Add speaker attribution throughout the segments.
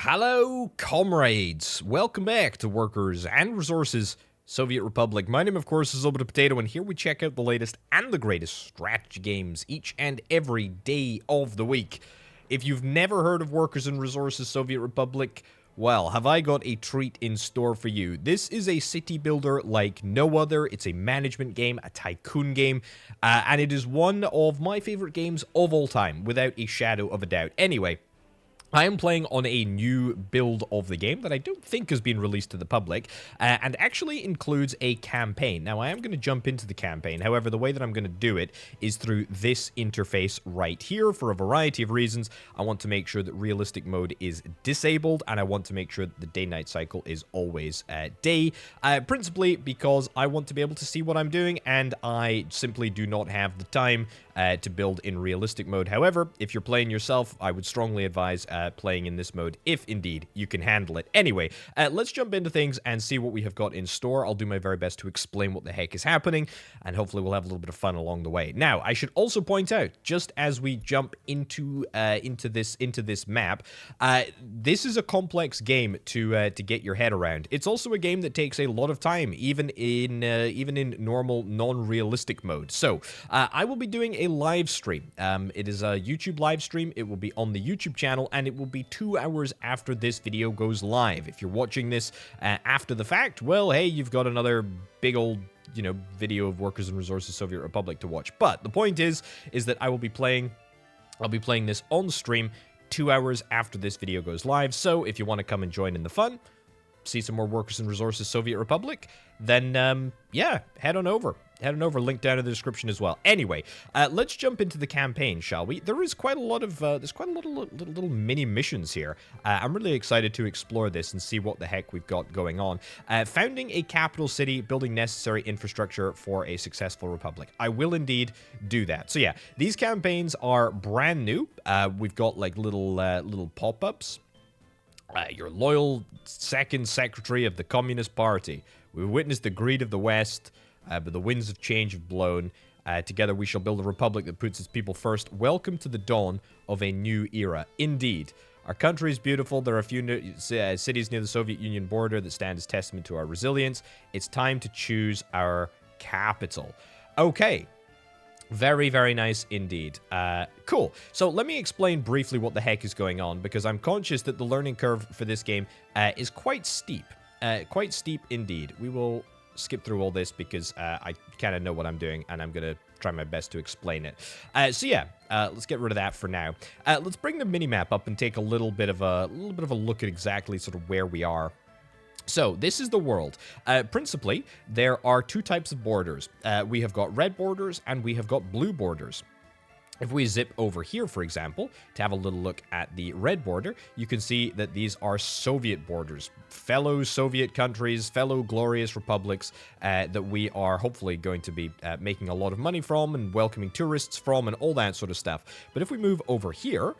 Speaker 1: Hello, comrades. Welcome back to Workers and Resources Soviet Republic. My name, of course, is Orbital Potato, and here we check out the latest and the greatest strategy games each and every day of the week. If you've never heard of Workers and Resources Soviet Republic, well, have I got a treat in store for you. This is a city builder like no other. It's a management game, a tycoon game, and it is one of my favorite games of all time, without a shadow of a doubt. Anyway, I am playing on a new build of the game that I don't think has been released to the public, and actually includes a campaign. Now, I am going to jump into the campaign. However, the way that I'm going to do it is through this interface right here for a variety of reasons. I want to make sure that realistic mode is disabled, and I want to make sure that the day-night cycle is always day, principally because I want to be able to see what I'm doing, and I simply do not have the time to build in realistic mode. However, if you're playing yourself, I would strongly advise playing in this mode, if indeed you can handle it. Anyway, let's jump into things and see what we have got in store. I'll do my very best to explain what the heck is happening, and hopefully we'll have a little bit of fun along the way. Now, I should also point out, just as we jump into this map, this is a complex game to get your head around. It's also a game that takes a lot of time, even in normal, non-realistic mode. So, I will be doing a live stream. It is a YouTube live stream. It will be on the YouTube channel, and it will be 2 hours after this video goes live. If you're watching this after the fact, well, hey, you've got another big old, video of Workers and Resources Soviet Republic to watch. But the point is that I'll be playing this on stream 2 hours after this video goes live. So if you want to come and join in the fun, see some more Workers and Resources Soviet Republic, then yeah, head on over. Link down in the description as well. Anyway, let's jump into the campaign, shall we? There is quite a lot of little mini missions here. I'm really excited to explore this and see what the heck we've got going on. Founding a capital city, building necessary infrastructure for a successful republic. I will indeed do that. So yeah, these campaigns are brand new. We've got like little pop-ups. Your loyal second secretary of the Communist Party. We witnessed the greed of the West, but the winds of change have blown. Together we shall build a republic that puts its people first. Welcome to the dawn of a new era. Indeed. Our country is beautiful. There are a few cities near the Soviet Union border that stand as testament to our resilience. It's time to choose our capital. Okay. Very, very nice indeed. Cool. So let me explain briefly what the heck is going on, because I'm conscious that the learning curve for this game is quite steep. Quite steep indeed. We will skip through all this because I kind of know what I'm doing, and I'm going to try my best to explain it. So yeah, let's get rid of that for now. Let's bring the minimap up and take a little bit of a look at exactly sort of where we are. So, this is the world. Principally, there are two types of borders. We have got red borders, and we have got blue borders. If we zip over here, for example, to have a little look at the red border, you can see that these are Soviet borders. Fellow Soviet countries, fellow glorious republics that we are hopefully going to be making a lot of money from and welcoming tourists from and all that sort of stuff. But if we move over here,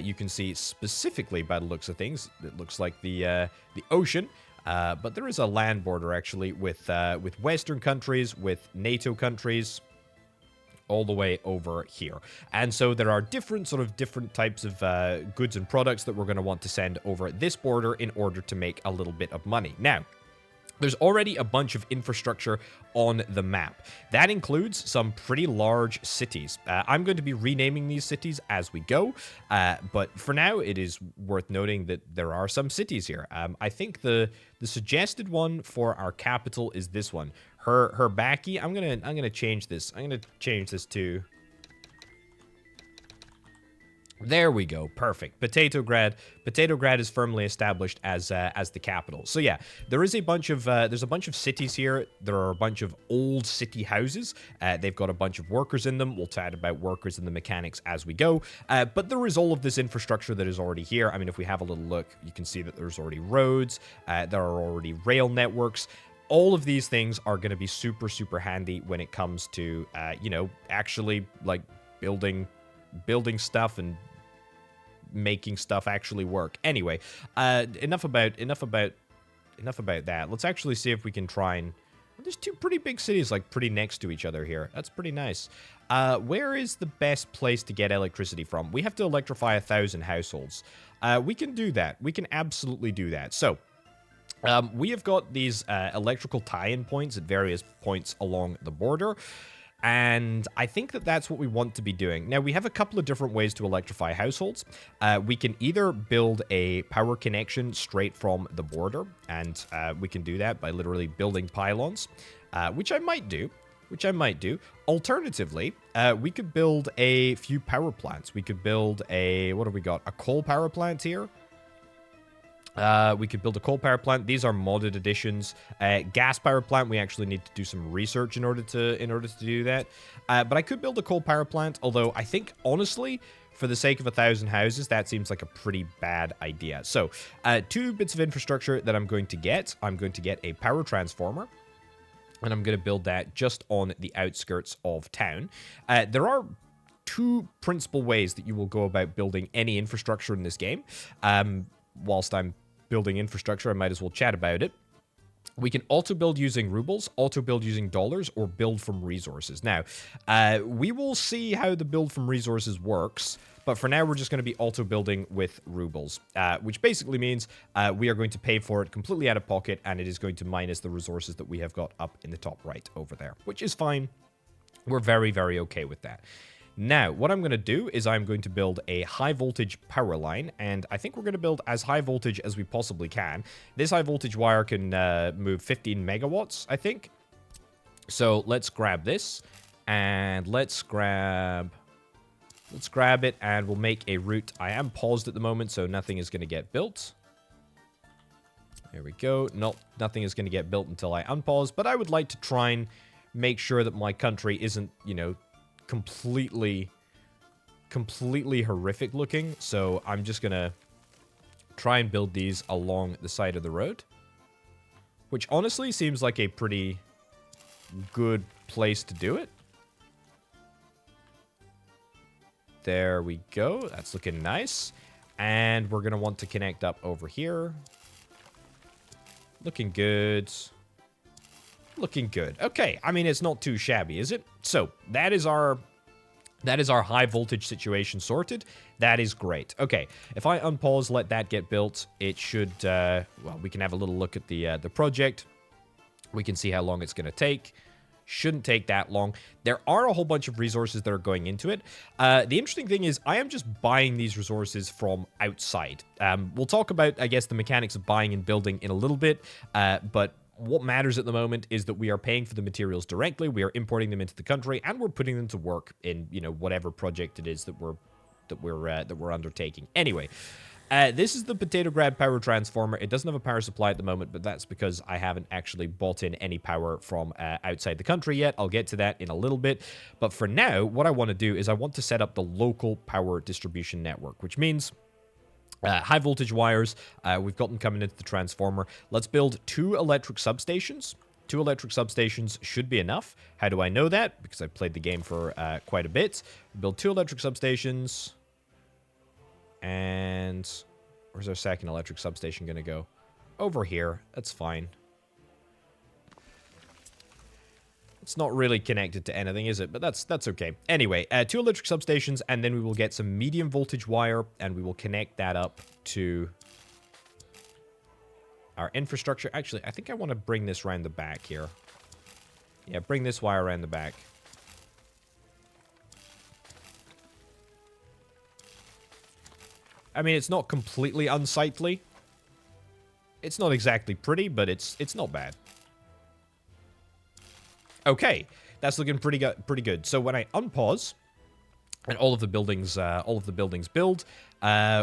Speaker 1: you can see specifically by the looks of things, it looks like the ocean. But there is a land border, actually, with Western countries, with NATO countries, all the way over here. And so there are different types of goods and products that we're going to want to send over this border in order to make a little bit of money. Now, there's already a bunch of infrastructure on the map. That includes some pretty large cities. I'm going to be renaming these cities as we go, but for now, it is worth noting that there are some cities here. I think the suggested one for our capital is this one, Herbaki. I'm gonna change this. I'm gonna change this to. There we go. Perfect. Potatograd. Potatograd is firmly established as the capital. So yeah, there is a bunch of there's a bunch of cities here. There are a bunch of old city houses. They've got a bunch of workers in them. We'll chat about workers and the mechanics as we go. But there is all of this infrastructure that is already here. I mean, if we have a little look, you can see that there's already roads. There are already rail networks. All of these things are going to be super, super handy when it comes to actually like building stuff and making stuff actually work. Anyway, enough about that. Let's actually see if we can try and There's two pretty big cities, like, pretty next to each other here. That's pretty nice. Where is the best place to get electricity from? We have to electrify 1,000 households. We can do that. We can absolutely do that. So, we have got these electrical tie-in points at various points along the border. And I think that that's what we want to be doing. Now, we have a couple of different ways to electrify households. We can either build a power connection straight from the border, and we can do that by literally building pylons, which I might do. Alternatively, we could build a few power plants. We could build a, what have we got? A coal power plant here. We could build a coal power plant. These are modded additions. Gas power plant, we actually need to do some research in order to do that. But I could build a coal power plant, although I think, honestly, for the sake of 1,000 houses, that seems like a pretty bad idea. So, two bits of infrastructure that I'm going to get. I'm going to get a power transformer, and I'm going to build that just on the outskirts of town. There are two principal ways that you will go about building any infrastructure in this game. Whilst I'm building infrastructure, I might as well chat about it. We can auto-build using rubles, auto-build using dollars, or build from resources. Now, we will see how the build from resources works, but for now, we're just going to be auto-building with rubles, which basically means we are going to pay for it completely out of pocket, and it is going to minus the resources that we have got up in the top right over there, which is fine. We're very, very okay with that. Now, what I'm going to do is I'm going to build a high-voltage power line, and I think we're going to build as high voltage as we possibly can. This high-voltage wire can move 15 megawatts, I think. So let's grab this, and let's grab it, and we'll make a route. I am paused at the moment, so nothing is going to get built. There we go. Nothing is going to get built until I unpause, but I would like to try and make sure that my country isn't, you know, completely horrific looking. So I'm just gonna try and build these along the side of the road, which honestly seems like a pretty good place to do it. There we go. That's looking nice. And we're gonna want to connect up over here. Looking good. Looking good. Okay, I mean, it's not too shabby, is it? So, that is our high voltage situation sorted. That is great. Okay, if I unpause, let that get built, it should, well, we can have a little look at the project. We can see how long it's going to take. Shouldn't take that long. There are a whole bunch of resources that are going into it. The interesting thing is I am just buying these resources from outside. We'll talk about, I guess, the mechanics of buying and building in a little bit, but what matters at the moment is that we are paying for the materials directly, we are importing them into the country, and we're putting them to work in, you know, whatever project it is that we're undertaking. Anyway, this is the Potato Grab Power Transformer. It doesn't have a power supply at the moment, but that's because I haven't actually bought in any power from outside the country yet. I'll get to that in a little bit. But for now, what I want to do is I want to set up the local power distribution network, which means high voltage wires. We've got them coming into the transformer. Let's build 2 electric substations. 2 electric substations should be enough. How do I know that? Because I've played the game for quite a bit. Build 2 electric substations. And where's our second electric substation going to go? Over here. That's fine. It's not really connected to anything, is it? But that's okay. Anyway, 2 electric substations, and then we will get some medium voltage wire, and we will connect that up to our infrastructure. Actually, I think I want to bring this around the back here. Yeah, bring this wire around the back. I mean, it's not completely unsightly. It's not exactly pretty, but it's not bad. Okay, that's looking pretty good. So when I unpause and all of the buildings build,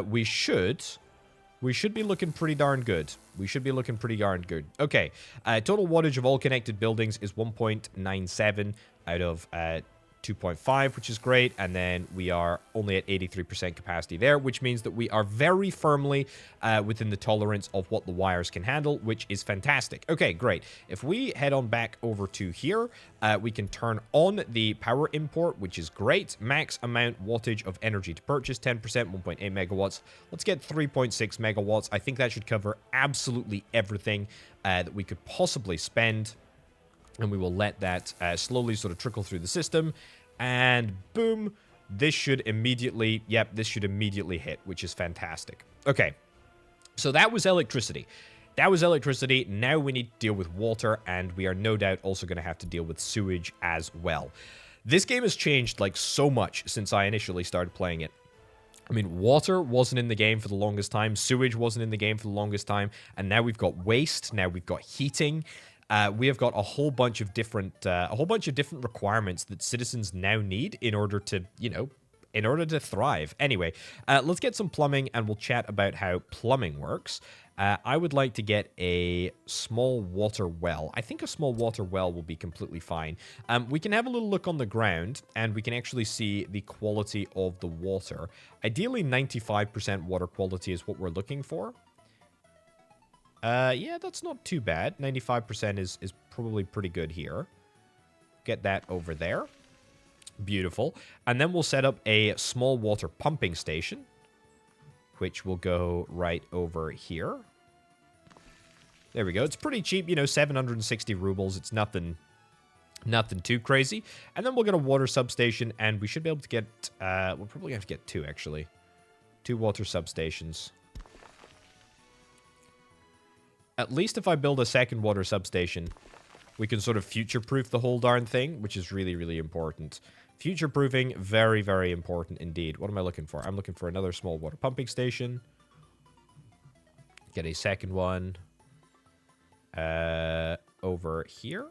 Speaker 1: we should be looking pretty darn good. Okay, total wattage of all connected buildings is 1.97 out of 2.5, which is great, and then we are only at 83% capacity there, which means that we are very firmly within the tolerance of what the wires can handle, which is fantastic. Okay, great. If we head on back over to here, we can turn on the power import, which is great. Max amount wattage of energy to purchase, 10%, 1.8 megawatts. Let's get 3.6 megawatts. I think that should cover absolutely everything that we could possibly spend. And we will let that slowly sort of trickle through the system. And boom, this should immediately, yep, this should immediately hit, which is fantastic. Okay, so that was electricity. That was electricity. Now we need to deal with water, and we are no doubt also going to have to deal with sewage as well. This game has changed like so much since I initially started playing it. I mean, water wasn't in the game for the longest time. Sewage wasn't in the game for the longest time. And now we've got waste. Now we've got heating. We have got a whole bunch of different requirements that citizens now need in order to, you know, in order to thrive. Anyway, let's get some plumbing, and we'll chat about how plumbing works. I would like to get a small water well. I think a small water well will be completely fine. We can have a little look on the ground, and we can actually see the quality of the water. Ideally, 95% water quality is what we're looking for. Yeah, that's not too bad. 95% is probably pretty good here. Get that over there. Beautiful. And then we'll set up a small water pumping station, which will go right over here. There we go. It's pretty cheap, you know, 760 rubles. It's nothing too crazy. And then we'll get a water substation, and we should be able to get, we'll probably have to get 2, actually. 2 water substations. At least if I build a second water substation, we can sort of future-proof the whole darn thing, which is really, really important. Future-proofing, very, very important indeed. What am I looking for? I'm looking for another small water pumping station. Get a second one. Over here.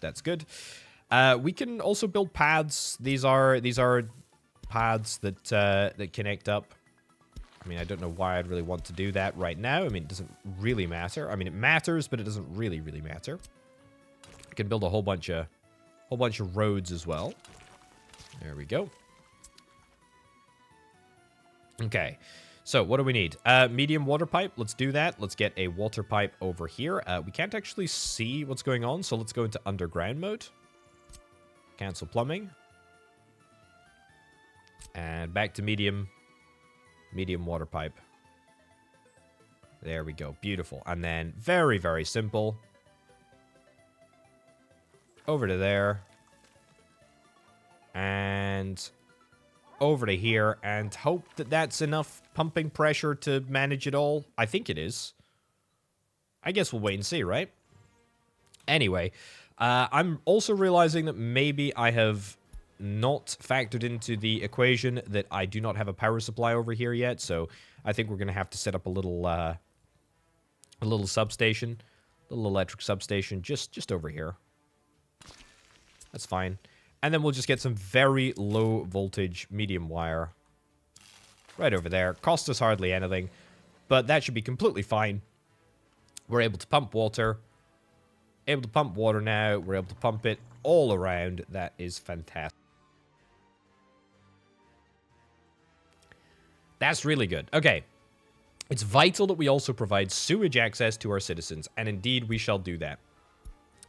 Speaker 1: That's good. We can also build paths. These are paths that that connect up. I mean, I don't know why I'd really want to do that right now. I mean, it doesn't really matter. I mean, it matters, but it doesn't really matter. I can build a whole bunch of roads as well. There we go. Okay. So, what do we need? Medium water pipe. Let's do that. Let's get a water pipe over here. We can't actually see what's going on, so let's go into underground mode. Cancel plumbing. And back to medium water pipe. There we go. Beautiful. And then very, very simple. Over to there. And over to here. And hope that that's enough pumping pressure to manage it all. I think it is. I guess we'll wait and see, right? Anyway, I'm also realizing that maybe I have not factored into the equation that I do not have a power supply over here yet, so I think we're going to have to set up a little substation, a little electric substation just over here. That's fine. And then we'll just get some very low voltage medium wire right over there. Cost us hardly anything, but that should be completely fine. We're able to pump water. Able to pump water now. We're able to pump it all around. That is fantastic. That's really good. Okay. It's vital that we also provide sewage access to our citizens, and indeed we shall do that.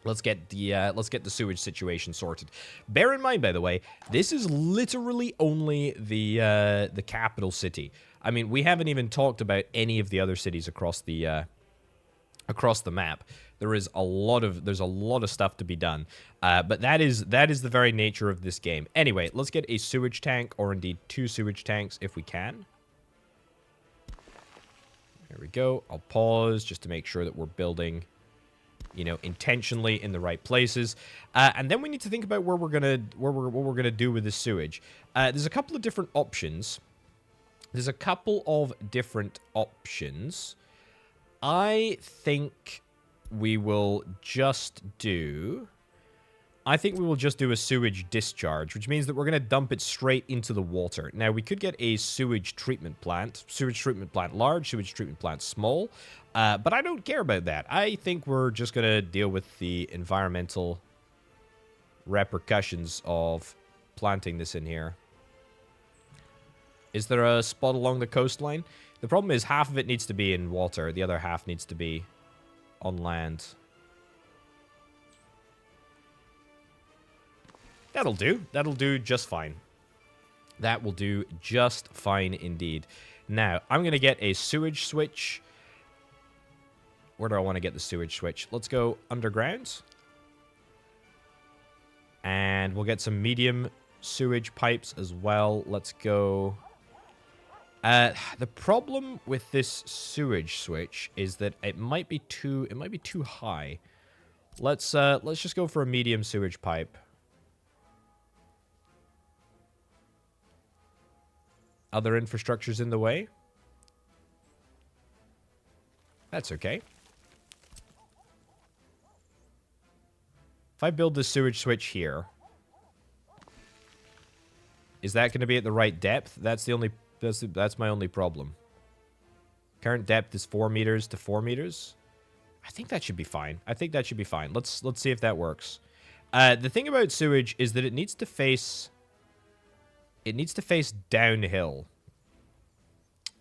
Speaker 1: Let's get the sewage situation sorted. Bear in mind, by the way, this is literally only the capital city. I mean, we haven't even talked about any of the other cities across the map. There's a lot of stuff to be done. But that is the very nature of this game. Anyway, let's get a sewage tank, or indeed 2 sewage tanks if we can. There we go. I'll pause just to make sure that we're building, you know, intentionally in the right places. And then we need to think about what we're gonna do with the sewage. There's a couple of different options. I think we will just do a sewage discharge, which means that we're going to dump it straight into the water. Now, we could get a sewage treatment plant. Sewage treatment plant large, sewage treatment plant small. But I don't care about that. I think we're just going to deal with the environmental repercussions of planting this in here. Is there a spot along the coastline? The problem is half of it needs to be in water. The other half needs to be on land. That'll do. That'll do just fine. That will do just fine indeed. Now, I'm going to get a sewage switch. Where do I want to get the sewage switch? Let's go underground. And we'll get some medium sewage pipes as well. Let's go... the problem with this sewage switch is that it might be too high. Let's just go for a medium sewage pipe. Other infrastructures in the way? That's okay. If I build the sewage switch here, is that going to be at the right depth? That's the only that's my only problem. Current depth is 4 meters to 4 meters. I think that should be fine. I think that should be fine. Let's see if that works. The thing about sewage is that it needs to face downhill.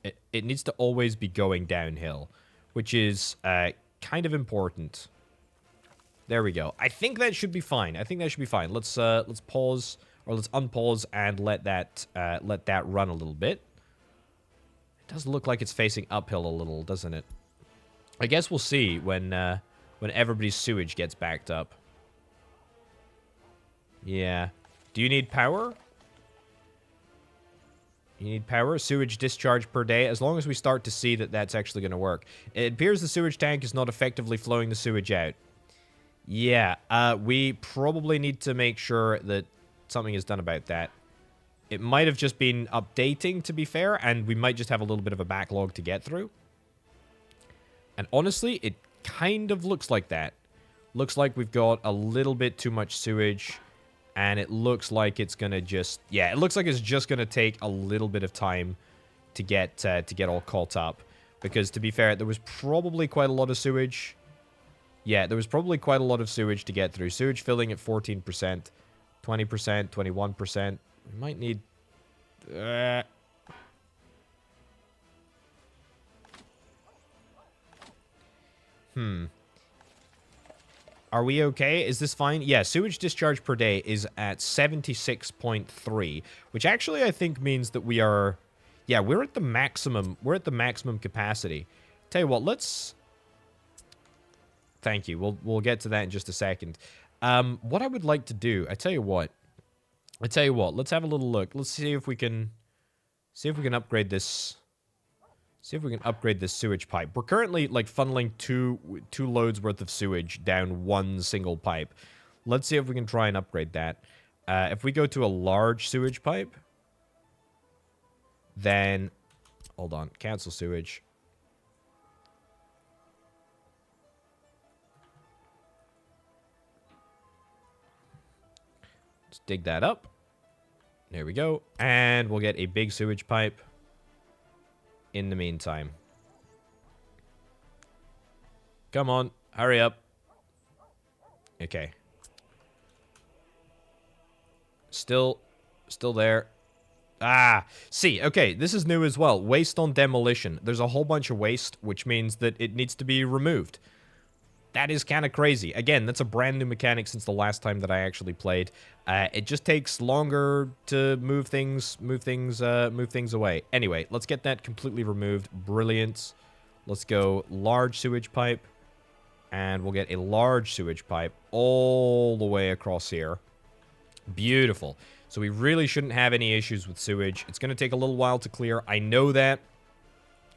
Speaker 1: It needs to always be going downhill, which is kind of important. There we go. I think that should be fine. I think that should be fine. Let's pause, or let's unpause and let that run a little bit. It does look like it's facing uphill a little, doesn't it? I guess we'll see when everybody's sewage gets backed up. Yeah. Do you need power? You need power? Sewage discharge per day. As long as we start to see that that's actually going to work. It appears the sewage tank is not effectively flowing the sewage out. Yeah, we probably need to make sure that something is done about that. It might have just been updating, to be fair, and we might just have a little bit of a backlog to get through. And honestly, it kind of looks like that. Looks like we've got a little bit too much sewage, and it looks like it's gonna just... Yeah, it looks like it's just gonna take a little bit of time to get all caught up. Because, to be fair, there was probably quite a lot of sewage... Yeah, there was probably quite a lot of sewage to get through. Sewage filling at 14%, 20%, 21%. We might need... Are we okay? Is this fine? Yeah, sewage discharge per day is at 76.3, which actually I think means that we are... Yeah, we're at the maximum. We're at the maximum capacity. Tell you what, let's... Thank you. We'll get to that in just a second. What I would like to do, I tell you what. Let's have a little look. Let's see if we can upgrade this. See if we can upgrade this sewage pipe. We're currently like funneling two loads worth of sewage down one single pipe. Let's see if we can try and upgrade that. If we go to a large sewage pipe, then hold on, cancel sewage. Let's dig that up. There we go. And we'll get a big sewage pipe in the meantime. Come on, hurry up. Okay. Still there. Ah, see, okay, this is new as well. Waste on demolition. There's a whole bunch of waste, which means that it needs to be removed. That is kind of crazy. Again, that's a brand new mechanic since the last time that I actually played. It just takes longer to move things away. Anyway, let's get that completely removed. Brilliant. Let's go large sewage pipe. And we'll get a large sewage pipe all the way across here. Beautiful. So we really shouldn't have any issues with sewage. It's going to take a little while to clear. I know that.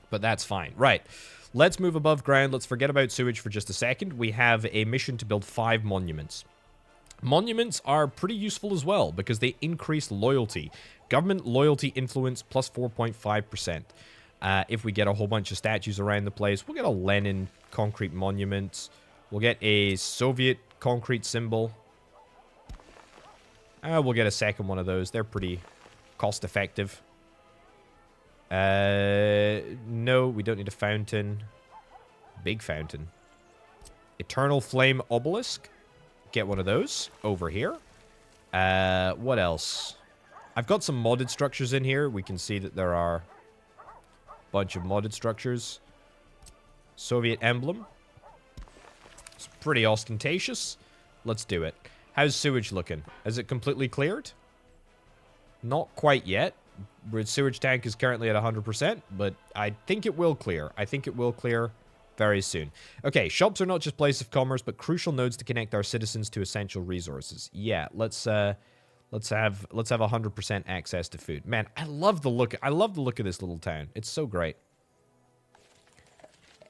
Speaker 1: But that's fine. Right. Let's move above ground. Let's forget about sewage for just a second. We have a mission to build 5 monuments. Monuments are pretty useful as well because they increase loyalty. Government loyalty influence plus 4.5%. If we get a whole bunch of statues around the place, we'll get a Lenin concrete monument. We'll get a Soviet concrete symbol. We'll get a second one of those. They're pretty cost effective. No, we don't need a fountain. Big fountain. Eternal Flame Obelisk. Get one of those over here. What else? I've got some modded structures in here. We can see that there are a bunch of modded structures. Soviet emblem. It's pretty ostentatious. Let's do it. How's sewage looking? Is it completely cleared? Not quite yet. The sewage tank is currently at 100%, but I think it will clear. I think it will clear. very soon. Okay, shops are not just places of commerce, but crucial nodes to connect our citizens to essential resources. Yeah, let's have 100% access to food. Man, I love the look of this little town. It's so great.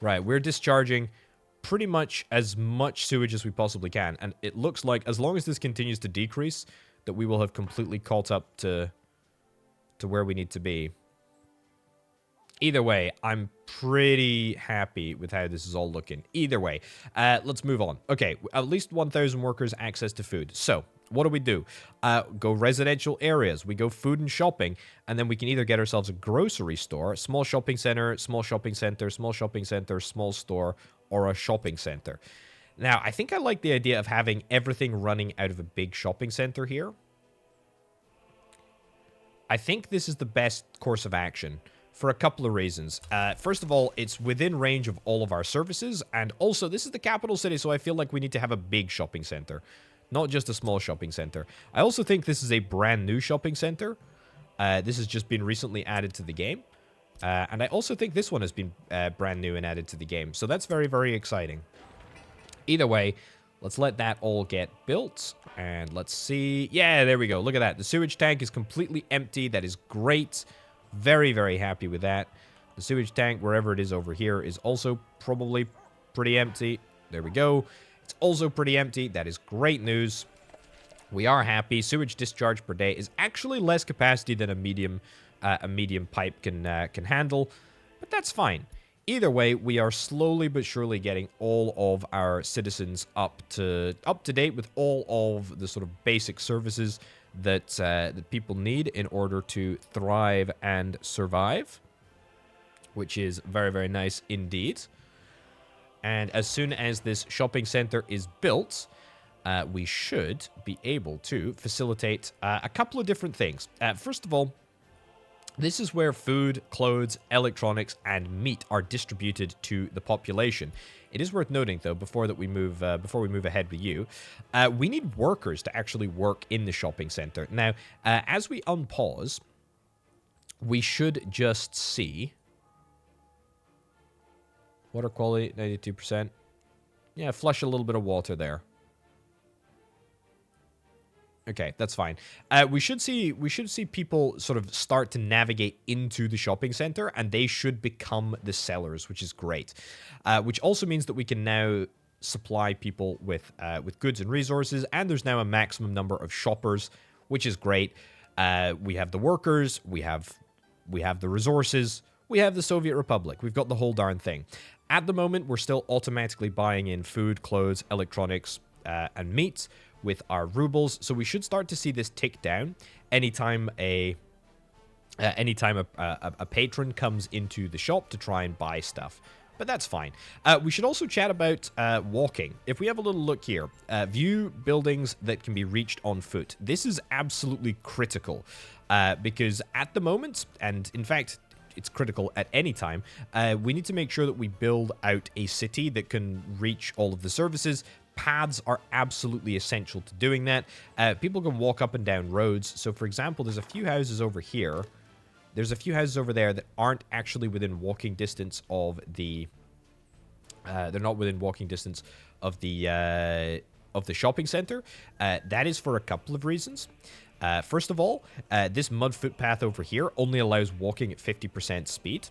Speaker 1: Right, we're discharging pretty much as much sewage as we possibly can, and it looks like as long as this continues to decrease, that we will have completely caught up to where we need to be. Either way, I'm pretty happy with how this is all looking. Either way, let's move on. Okay, at least 1,000 workers access to food. So, what do? Go residential areas. We go food and shopping, and then we can either get ourselves a grocery store, small shopping center, small shopping center, small shopping center, small store, or a shopping center. Now, I think I like the idea of having everything running out of a big shopping center here. I think this is the best course of action for a couple of reasons. First of all, it's within range of all of our services, and also this is the capital city, so I feel like we need to have a big shopping center, not just a small shopping center. I also think this is a brand new shopping center. This has just been recently added to the game, and I also think this one has been brand new and added to the game, so that's very, very exciting. Either way, let's let that all get built, and let's see. Yeah, there we go. Look at that. The sewage tank is completely empty. That is great. Very, very happy with that. The sewage tank, wherever it is over here, is also probably pretty empty. There we go. It's also pretty empty. That is great news. We are happy. Sewage discharge per day is actually less capacity than a medium pipe can handle, but that's fine. Either way, we are slowly but surely getting all of our citizens up to date with all of the sort of basic services that people need in order to thrive and survive, which is very, very nice indeed. And as soon as this shopping center is built, we should be able to facilitate a couple of different things. First of all, this is where food, clothes, electronics, and meat are distributed to the population. It is worth noting, though, before we move ahead with you, we need workers to actually work in the shopping center. Now, as we unpause, we should just see water quality 92%. Yeah, flush a little bit of water there. Okay, that's fine. We should see people sort of start to navigate into the shopping center, and they should become the sellers, which is great. Which also means that we can now supply people with goods and resources, and there's now a maximum number of shoppers, which is great. We have the workers, we have the resources, we have the Soviet Republic. We've got the whole darn thing. At the moment, we're still automatically buying in food, clothes, electronics, and meat with our rubles, so we should start to see this tick down anytime a patron comes into the shop to try and buy stuff. But that's fine. We should also chat about walking. If we have a little look here, view buildings that can be reached on foot. This is absolutely critical because at the moment, and in fact, it's critical at any time, we need to make sure that we build out a city that can reach all of the services. Paths are absolutely essential to doing that. People can walk up and down roads. So, for example, there's a few houses over here. There's a few houses over there that aren't actually within walking distance of the... they're not within walking distance of the shopping center. That is for a couple of reasons. First of all, this mud footpath over here only allows walking at 50% speed.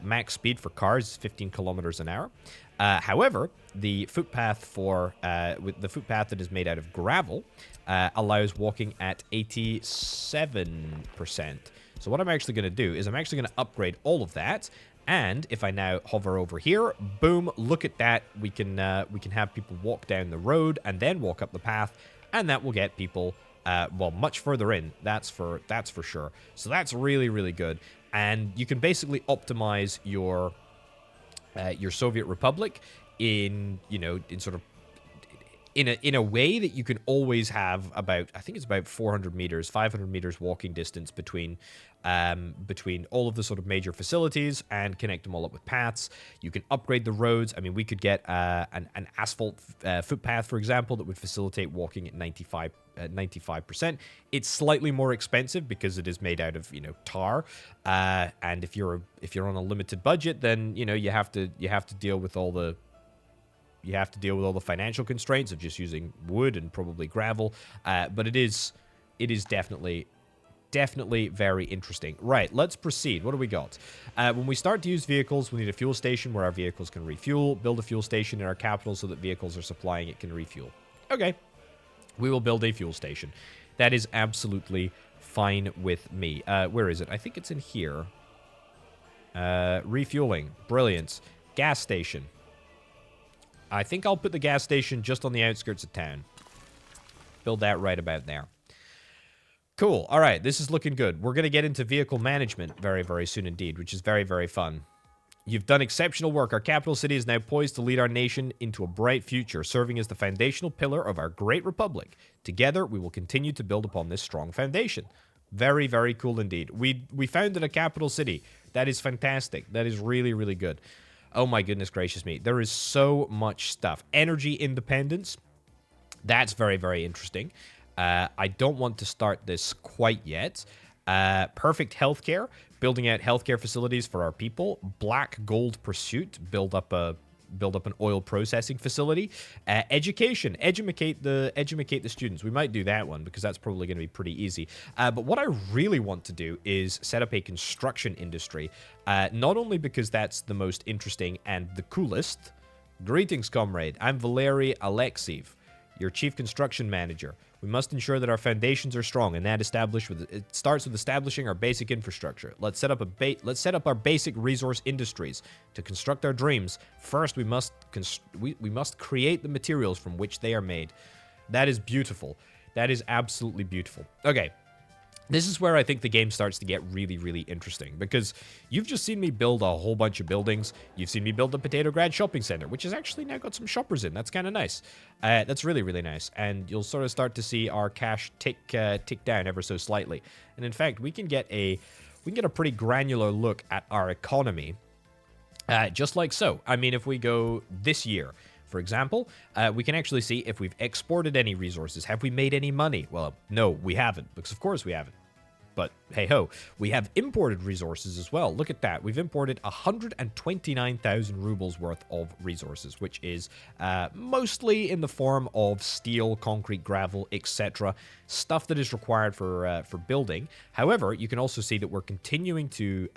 Speaker 1: Max speed for cars is 15 kilometers an hour. However, the footpath with the footpath that is made out of gravel allows walking at 87%. So what I'm actually going to do is I'm actually going to upgrade all of that. And if I now hover over here, boom, look at that. We can have people walk down the road and then walk up the path, and that will get people well, much further in. That's for sure. So that's really, really good. And you can basically optimize your Soviet Republic in sort of in a way that you can always have about, I think it's about 400 meters, 500 meters walking distance between all of the sort of major facilities and connect them all up with paths. You can upgrade the roads. I mean, we could get an asphalt footpath, for example, that would facilitate walking at 95%. It's slightly more expensive because it is made out of, tar. And if you're on a limited budget, then, you have to deal with all the financial constraints of just using wood and probably gravel. But it is definitely very interesting. Right, let's proceed. What do we got? When we start to use vehicles, we need a fuel station where our vehicles can refuel. Build a fuel station in our capital so that vehicles are supplying it can refuel. Okay. We will build a fuel station. That is absolutely fine with me. Where is it? I think it's in here. Refueling. Brilliant. Gas station. I think I'll put the gas station just on the outskirts of town. Build that right about there. Cool. All right. This is looking good. We're going to get into vehicle management very, very soon indeed, which is very, very fun. You've done exceptional work. Our capital city is now poised to lead our nation into a bright future, serving as the foundational pillar of our great republic. Together, we will continue to build upon this strong foundation. Very, very cool indeed. We founded a capital city. That is fantastic. That is really, really good. Oh my goodness gracious me. There is so much stuff. Energy independence. That's very, very interesting. I don't want to start this quite yet. Perfect healthcare. Building out healthcare facilities for our people. Black gold pursuit. Build up an oil processing facility. Education. Educate the students. We might do that one because that's probably going to be pretty easy. But what I really want to do is set up a construction industry. Not only because that's the most interesting and the coolest. Greetings, comrade. I'm Valery Alexiev, your chief construction manager. We must ensure that our foundations are strong, and that it starts with establishing our basic infrastructure. Let's set up our basic resource industries to construct our dreams. First, we must create the materials from which they are made. That is beautiful. That is absolutely beautiful. Okay. This is where I think the game starts to get really, really interesting, because you've just seen me build a whole bunch of buildings. You've seen me build the Potato Grad shopping center, which has actually now got some shoppers in. That's kind of nice. That's really, really nice. And you'll sort of start to see our cash tick down ever so slightly. And in fact, we can get a pretty granular look at our economy, just like so. I mean, if we go this year, for example, we can actually see if we've exported any resources. Have we made any money? Well, no, we haven't, because of course we haven't. But hey-ho, we have imported resources as well. Look at that. We've imported 129,000 rubles worth of resources, which is mostly in the form of steel, concrete, gravel, etc. Stuff that is required for building. However, you can also see that we're continuing to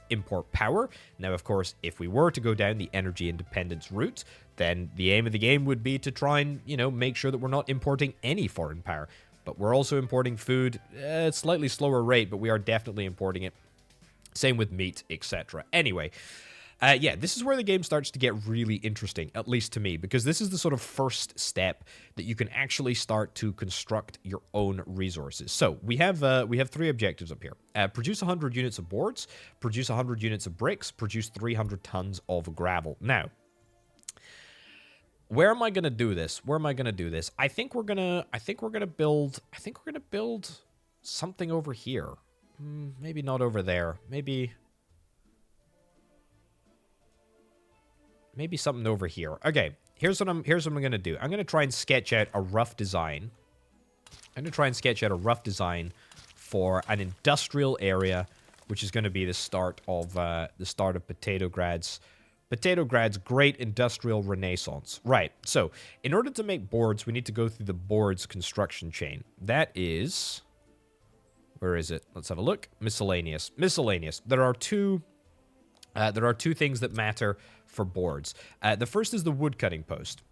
Speaker 1: import power. Now, of course, if we were to go down the energy independence route, then the aim of the game would be to try and, make sure that we're not importing any foreign power. But we're also importing food at a slightly slower rate, but we are definitely importing it. Same with meat, etc. Anyway, yeah, this is where the game starts to get really interesting, at least to me, because this is the sort of first step that you can actually start to construct your own resources. So we have 3 objectives up here. Produce 100 units of boards, produce 100 units of bricks, produce 300 tons of gravel. Now, where am I gonna do this? I think we're gonna build something over here. Maybe not over there. Maybe something over here. Okay, here's what I'm gonna do. I'm gonna try and sketch out a rough design. For an industrial area, which is gonna be the start of Potato Grad's great industrial renaissance. Right, so in order to make boards, we need to go through the boards construction chain. That is... where is it? Let's have a look. Miscellaneous. There are two things that matter for boards. The first is the wood cutting post.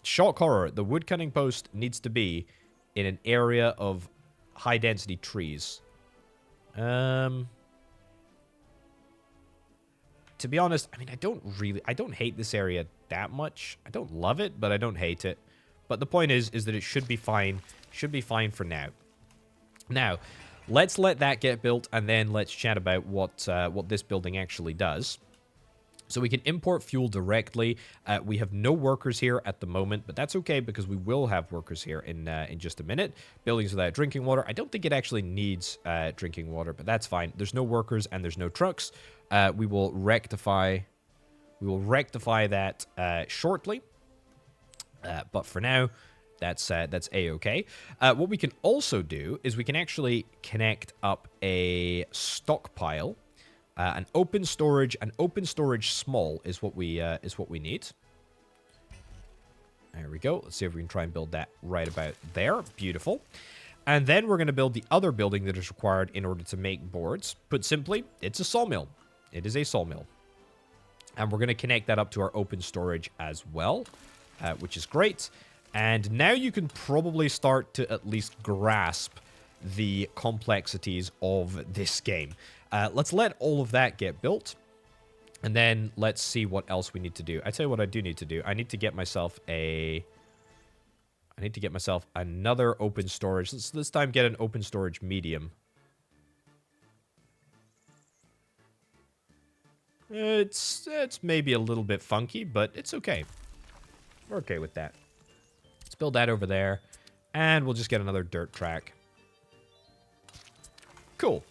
Speaker 1: Shock horror, the wood cutting post needs to be in an area of high density trees. To be honest, I mean, I don't hate this area that much. I don't love it, but I don't hate it. But the point is that it should be fine. Should be fine for now. Now, let's let that get built, and then let's chat about what this building actually does. So we can import fuel directly. We have no workers here at the moment, but that's okay because we will have workers here in just a minute. Buildings without drinking water. I don't think it actually needs drinking water, but that's fine. There's no workers and there's no trucks. We will rectify that shortly. But for now, that's a-okay. What we can also do is we can actually connect up a stockpile. An open storage small is what we need. There we go. Let's see if we can try and build that right about there. Beautiful. And then we're going to build the other building that is required in order to make boards. Put simply, it's a sawmill. It is a sawmill. And we're going to connect that up to our open storage as well, which is great. And now you can probably start to at least grasp the complexities of this game. Let's let all of that get built. And then let's see what else we need to do. I tell you what I do need to do. I need to get myself another open storage. Let's this time get an open storage medium. It's maybe a little bit funky, but it's okay. We're okay with that. Let's build that over there. And we'll just get another dirt track. Cool.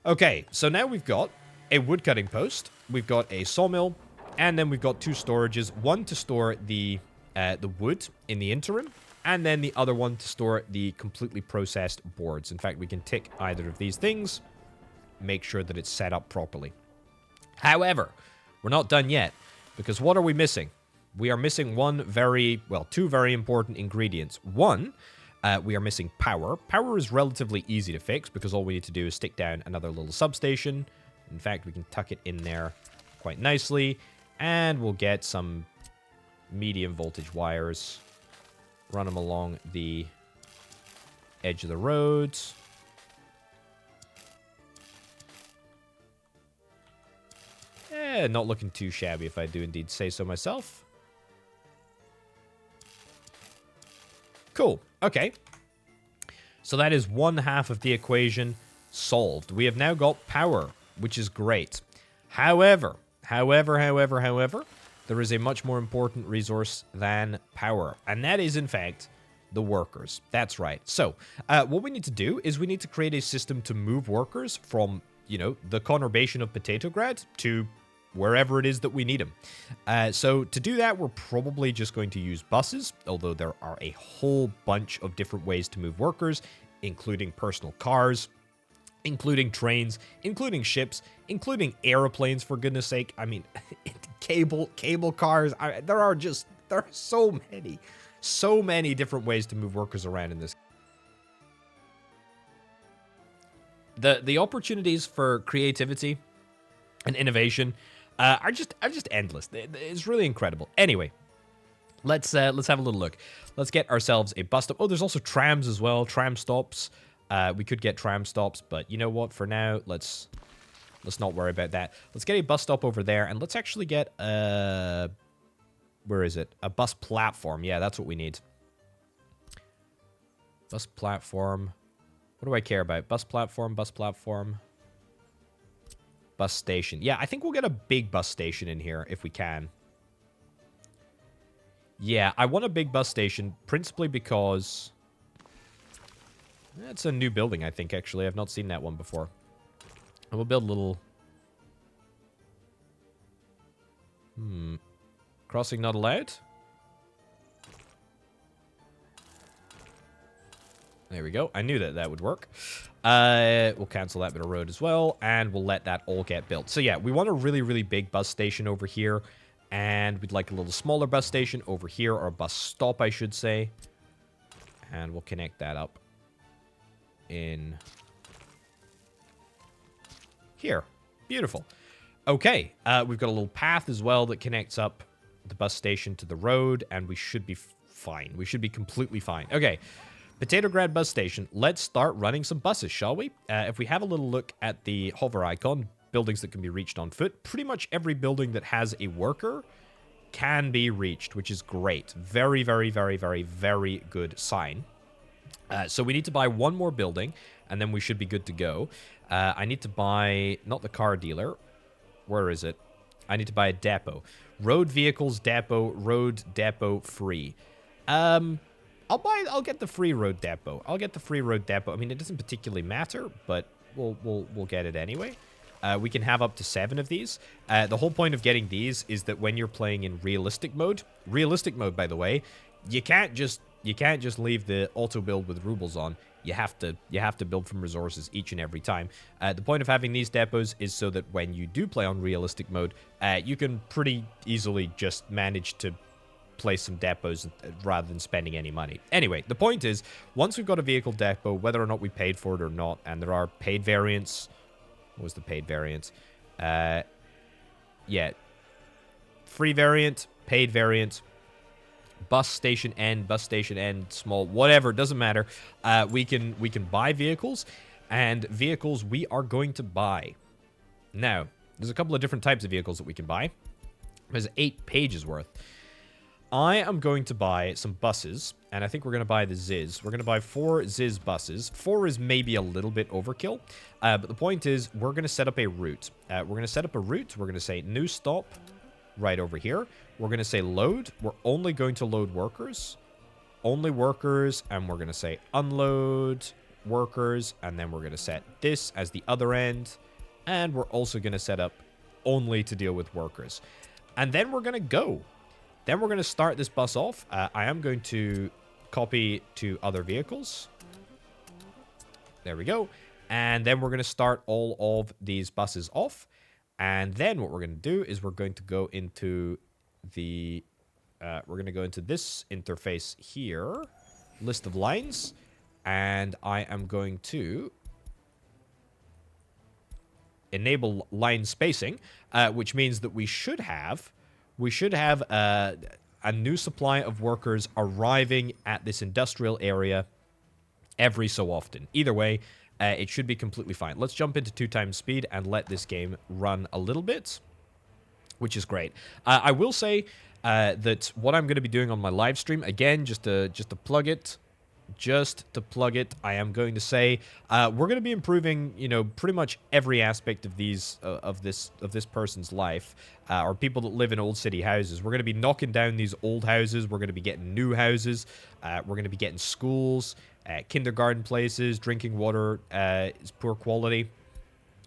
Speaker 1: Okay, so now we've got a woodcutting post, we've got a sawmill, and then we've got two storages. One to store the wood in the interim, and then the other one to store the completely processed boards. In fact, we can tick either of these things, make sure that it's set up properly. However, we're not done yet, because what are we missing? We are missing two very important ingredients. One, we are missing power. Power is relatively easy to fix because all we need to do is stick down another little substation. In fact, we can tuck it in there quite nicely. And we'll get some medium voltage wires. Run them along the edge of the roads. Not looking too shabby if I do indeed say so myself. Cool. Okay. So that is one half of the equation solved. We have now got power, which is great. However, there is a much more important resource than power. And that is, in fact, the workers. That's right. So, what we need to do is we need to create a system to move workers from, the conurbation of Potatograd to wherever it is that we need them. So to do that, we're probably just going to use buses, although there are a whole bunch of different ways to move workers, including personal cars, including trains, including ships, including airplanes, for goodness sake. I mean, cable cars. There are so many different ways to move workers around in this. The opportunities for creativity and innovation are just endless. It's really incredible. Anyway, let's have a little look. Let's get ourselves a bus stop. Oh, there's also trams as well. Tram stops. We could get tram stops, but you know what? For now, let's not worry about that. Let's get a bus stop over there, and let's actually get where is it? A bus platform. Yeah, that's what we need. Bus platform. What do I care about? Bus platform. Bus station. Yeah, I think we'll get a big bus station in here if we can. Yeah, I want a big bus station, principally because it's a new building, I think, actually. I've not seen that one before. And we'll build a little... Crossing not allowed? There we go. I knew that would work. We'll cancel that bit of road as well, and we'll let that all get built. So yeah, we want a really, really big bus station over here, and we'd like a little smaller bus station over here, or a bus stop, I should say. And we'll connect that up in here. Beautiful. Okay, we've got a little path as well that connects up the bus station to the road, and we should be fine. We should be completely fine. Okay. Potatograd bus station. Let's start running some buses, shall we? If we have a little look at the hover icon, buildings that can be reached on foot, pretty much every building that has a worker can be reached, which is great. Very, very, very, very, very good sign. So we need to buy one more building, and then we should be good to go. I need to buy, not the car dealer. Where is it? I need to buy a depot. Road vehicles depot, road depot free. I'll get the free road depot. I'll get the free road depot. I mean, it doesn't particularly matter, but we'll get it anyway. We can have up to 7 of these. The whole point of getting these is that when you're playing in realistic mode, by the way, you can't just leave the auto build with rubles on. You have to build from resources each and every time. The point of having these depots is so that when you do play on realistic mode, you can pretty easily just manage to place some depots rather than spending any money. Anyway, the point is, once we've got a vehicle depot, whether or not we paid for it or not, and there are paid variants. What was the paid variant? Yeah. Free variant, paid variant, bus station end, small, whatever, doesn't matter. We can buy vehicles, and vehicles we are going to buy. Now, there's a couple of different types of vehicles that we can buy. There's 8 pages worth. I am going to buy some buses, and I think we're going to buy the Ziz. We're going to buy 4 Ziz buses. 4 is maybe a little bit overkill, but the point is we're going to set up a route. We're going to set up a route. We're going to say new stop right over here. We're going to say load. We're only going to load workers. Only workers, and we're going to say unload workers, and then we're going to set this as the other end, and we're also going to set up only to deal with workers. And then we're going to go. Then we're going to start this bus off. I am going to copy to other vehicles. There we go. And then we're going to start all of these buses off. And then what we're going to do is we're going to go into the... we're going to go into this interface here. List of lines. And I am going to enable line spacing, which means that we should have a new supply of workers arriving at this industrial area every so often. Either way, it should be completely fine. Let's jump into 2 times speed and let this game run a little bit, which is great. I will say that what I'm going to be doing on my live stream, again, just to plug it, I am going to say we're going to be improving, pretty much every aspect of this person's life, or people that live in old city houses. We're going to be knocking down these old houses. We're going to be getting new houses. We're going to be getting schools, kindergarten places, drinking water is poor quality.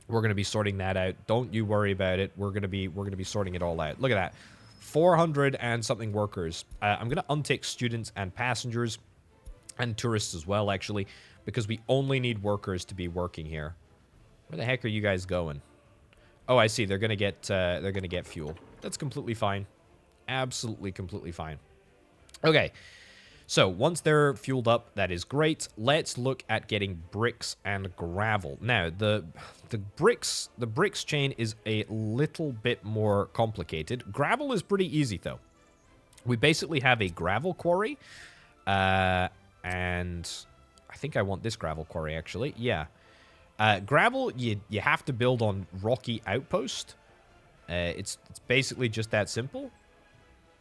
Speaker 1: We're going to be sorting that out. Don't you worry about it. We're going to be sorting it all out. Look at that, 400 and something workers. I'm going to untick students and passengers. And tourists as well, actually, because we only need workers to be working here. Where the heck are you guys going? Oh, I see. They're gonna get fuel. That's completely fine. Absolutely, completely fine. Okay. So once they're fueled up, that is great. Let's look at getting bricks and gravel. Now, the bricks chain is a little bit more complicated. Gravel is pretty easy though. We basically have a gravel quarry. And I think I want this gravel quarry, actually. Yeah. Gravel, you have to build on rocky outpost. It's basically just that simple.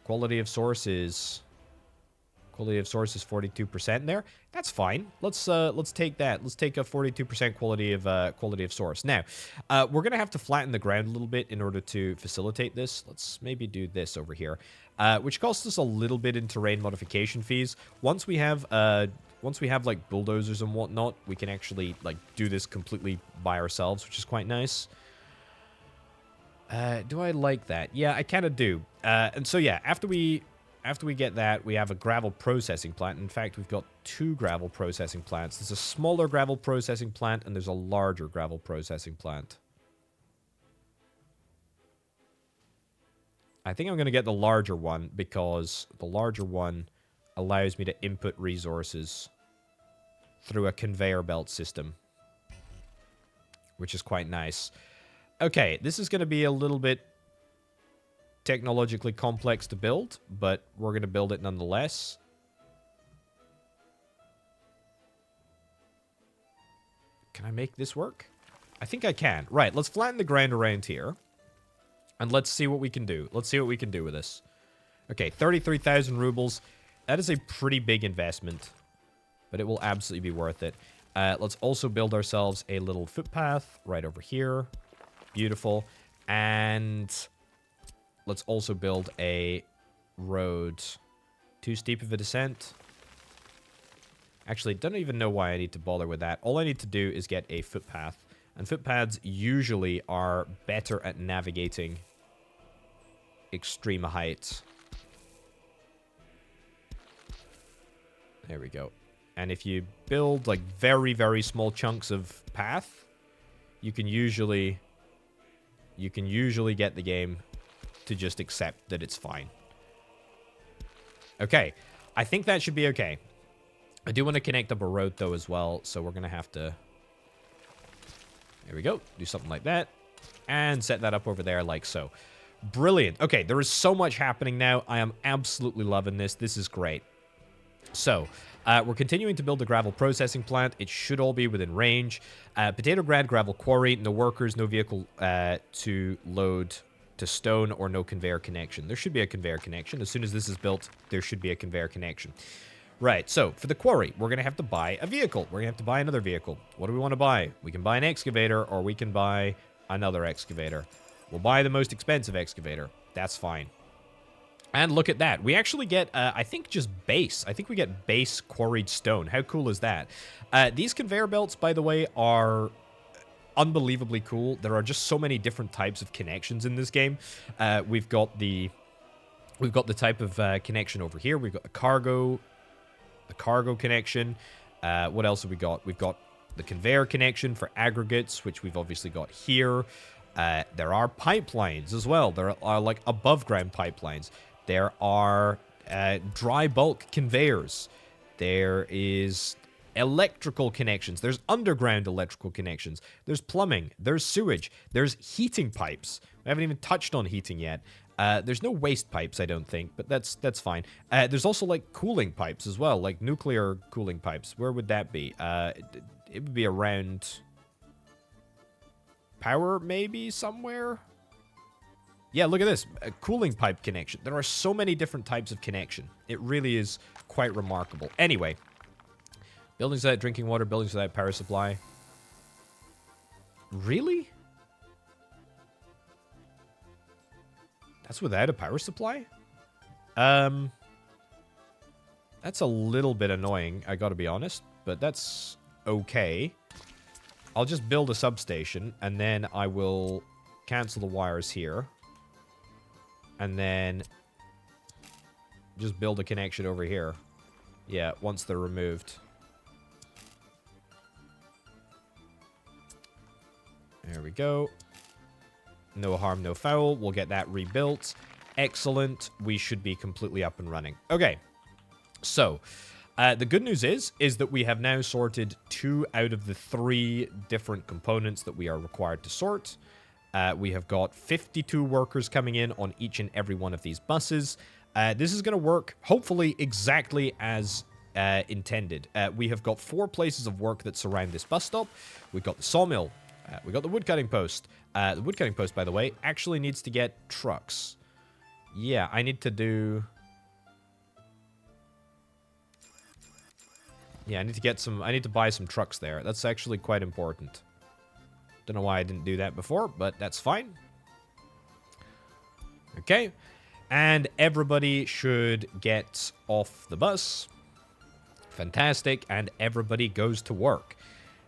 Speaker 1: Quality of source is 42% there. That's fine. Let's take that. Let's take a 42% quality of source. Now, we're gonna have to flatten the ground a little bit in order to facilitate this. Let's maybe do this over here, which costs us a little bit in terrain modification fees. Once we have like bulldozers and whatnot, we can actually like do this completely by ourselves, which is quite nice. Do I like that? Yeah, I kind of do. And so yeah, after we get that, we have a gravel processing plant. In fact, we've got 2 gravel processing plants. There's a smaller gravel processing plant, and there's a larger gravel processing plant. I think I'm going to get the larger one, because the larger one allows me to input resources through a conveyor belt system, which is quite nice. Okay, this is going to be a little bit technologically complex to build, but we're going to build it nonetheless. Can I make this work? I think I can. Right, let's flatten the ground around here. And let's see what we can do. Let's see what we can do with this. Okay, 33,000 rubles. That is a pretty big investment, but it will absolutely be worth it. Let's also build ourselves a little footpath right over here. Beautiful. And let's also build a road. Too steep of a descent. Actually, don't even know why I need to bother with that. All I need to do is get a footpath. And footpaths usually are better at navigating extreme heights. There we go. And if you build like very, very small chunks of path, you can usually get the game to just accept that it's fine. Okay, I think that should be okay. I do want to connect up a road though as well, so we're gonna have to, there we go, do something like that, and set that up over there like so. Brilliant. Okay, there is so much happening now. I am absolutely loving this. This is great. So, we're continuing to build the gravel processing plant. It should all be within range. Potato grad, gravel quarry, no workers, no vehicle to load to stone, or no conveyor connection. There should be a conveyor connection. As soon as this is built, there should be a conveyor connection. Right, so for the quarry, we're going to have to buy a vehicle. We're going to have to buy another vehicle. What do we want to buy? We can buy an excavator, or we can buy another excavator. We'll buy the most expensive excavator. That's fine. And look at that. We actually get, I think, just base. I think we get base quarried stone. How cool is that? These conveyor belts, by the way, are unbelievably cool. There are just so many different types of connections in this game. We've got the type of connection over here. We've got the cargo connection. What else have we got? We've got the conveyor connection for aggregates, which we've obviously got here. There are pipelines as well. There are like above ground pipelines. There are dry bulk conveyors. There is electrical connections. There's underground electrical connections. There's plumbing. There's sewage. There's heating pipes. We haven't even touched on heating yet. There's no waste pipes, I don't think, but that's fine. There's also like cooling pipes as well, like nuclear cooling pipes. Where would that be? It would be around power, maybe somewhere. Yeah, look at this. A cooling pipe connection. There are so many different types of connection. It really is quite remarkable. Anyway, buildings without drinking water, buildings without power supply. Really? That's without a power supply? That's a little bit annoying, I gotta be honest, but that's okay. I'll just build a substation, and then I will cancel the wires here. And then just build a connection over here. Yeah, once they're removed. There we go. No harm, no foul. We'll get that rebuilt. Excellent. We should be completely up and running. Okay. So, the good news is that we have now sorted 2 out of the 3 different components that we are required to sort. We have got 52 workers coming in on each and every one of these buses. This is going to work, hopefully, exactly as intended. We have got 4 places of work that surround this bus stop. We've got the sawmill. We got the woodcutting post. The woodcutting post, by the way, actually needs to get trucks. Yeah, I need to do... Yeah, I need to buy some trucks there. That's actually quite important. Don't know why I didn't do that before, but that's fine. Okay. And everybody should get off the bus. Fantastic. And everybody goes to work.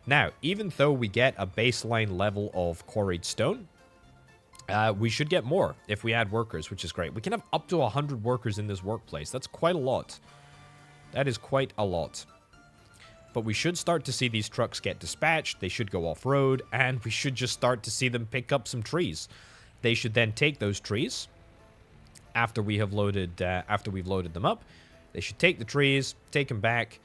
Speaker 1: Now, even though we get a baseline level of quarried stone, we should get more if we add workers, which is great. We can have up to 100 workers in this workplace. That's quite a lot. That is quite a lot. But we should start to see these trucks get dispatched. They should go off-road, and we should just start to see them pick up some trees. They should then take those trees after we have loaded, after we've loaded them up. They should take the trees, take them back,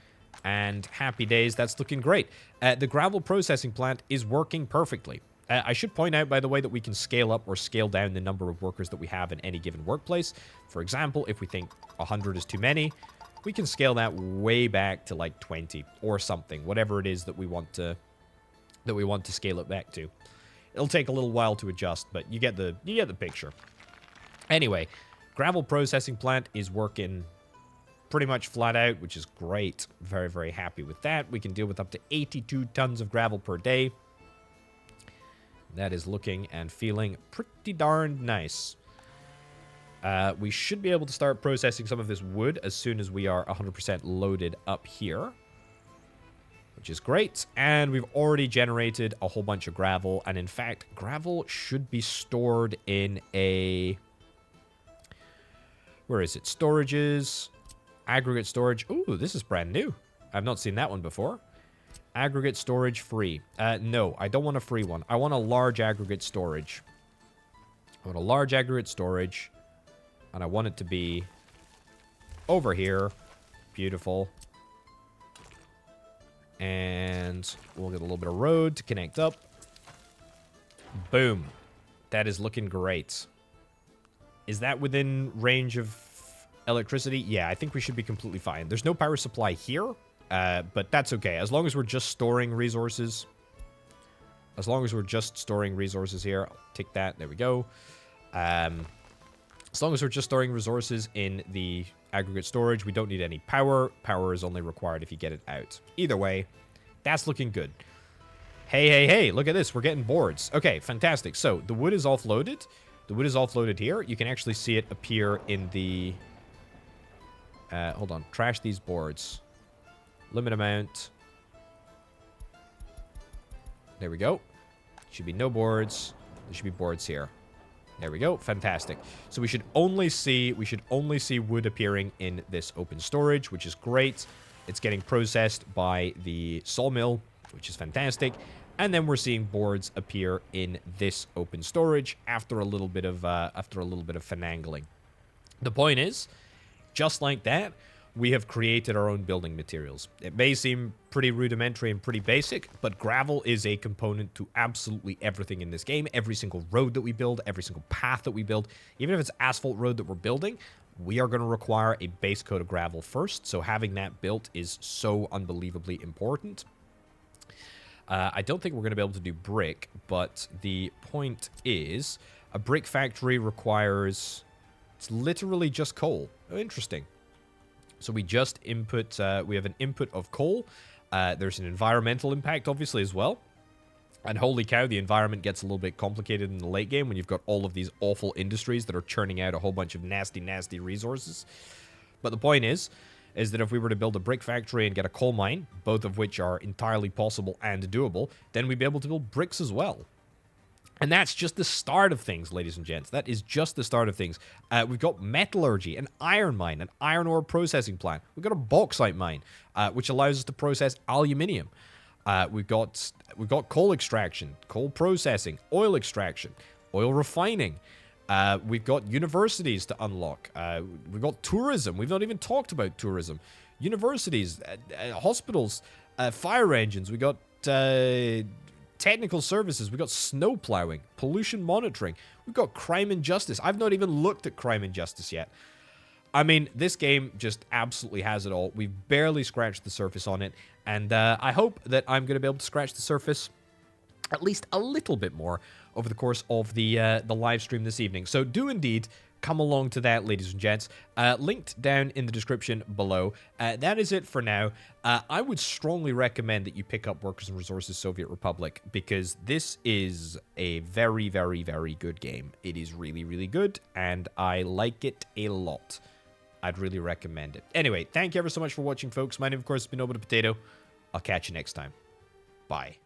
Speaker 1: and happy days. That's looking great. The gravel processing plant is working perfectly. I should point out, by the way, that we can scale up or scale down the number of workers that we have in any given workplace. For example, if we think 100 is too many, we can scale that way back to like 20 or something, whatever it is that we want to scale it back to. It'll take a little while to adjust, but you get the picture. Anyway, gravel processing plant is working pretty much flat out, which is great. Very, very happy with that. We can deal with up to 82 tons of gravel per day. That is looking and feeling pretty darn nice. We should be able to start processing some of this wood as soon as we are 100% loaded up here, which is great. And we've already generated a whole bunch of gravel. And in fact, gravel should be stored in a... Where is it? Storages. Aggregate storage. Ooh, this is brand new. I've not seen that one before. Aggregate storage free. No, I don't want a free one. I want a large aggregate storage. I want a large aggregate storage. And I want it to be over here. Beautiful. And we'll get a little bit of road to connect up. Boom. That is looking great. Is that within range of electricity? Yeah, I think we should be completely fine. There's no power supply here, but that's okay. As long as we're just storing resources. As long as we're just storing resources here. I'll take that. There we go. As long as we're just storing resources in the aggregate storage, we don't need any power. Power is only required if you get it out. Either way, that's looking good. Hey, hey, hey, look at this. We're getting boards. Okay, fantastic. So the wood is offloaded. The wood is offloaded here. You can actually see it appear in the... hold on. Trash these boards. Limit amount. There we go. Should be no boards. There should be boards here. There we go. Fantastic. So we should only see wood appearing in this open storage, which is great. It's getting processed by the sawmill, which is fantastic. And then we're seeing boards appear in this open storage after a little bit of finagling. The point is, just like that, we have created our own building materials. It may seem pretty rudimentary and pretty basic, but gravel is a component to absolutely everything in this game. Every single road that we build, every single path that we build, even if it's asphalt road that we're building, we are going to require a base coat of gravel first. So having that built is so unbelievably important. I don't think we're going to be able to do brick, but the point is, a brick factory requires... It's literally just coal. Oh, interesting. So we just input... we have an input of coal. There's an environmental impact, obviously, as well. And holy cow, the environment gets a little bit complicated in the late game when you've got all of these awful industries that are churning out a whole bunch of nasty, nasty resources. But the point is that if we were to build a brick factory and get a coal mine, both of which are entirely possible and doable, then we'd be able to build bricks as well. And that's just the start of things, ladies and gents. That is just the start of things. We've got metallurgy, an iron mine, an iron ore processing plant. We've got a bauxite mine, which allows us to process aluminium. We've got coal extraction, coal processing, oil extraction, oil refining. We've got universities to unlock. We've got tourism. We've not even talked about tourism. Universities, hospitals, fire engines. We've got technical services. We've got snow plowing, pollution monitoring. We've got crime and justice. I've not even looked at crime and justice yet. I mean, this game just absolutely has it all. We've barely scratched the surface on it. And I hope that I'm going to be able to scratch the surface at least a little bit more over the course of the live stream this evening. So do indeed come along to that, ladies and gents. Linked down in the description below. That is it for now. I would strongly recommend that you pick up Workers and Resources Soviet Republic, because this is a very, very, very good game. It is really, really good, and I like it a lot. I'd really recommend it. Anyway, thank you ever so much for watching, folks. My name, of course, has been Orbital Potato. I'll catch you next time. Bye.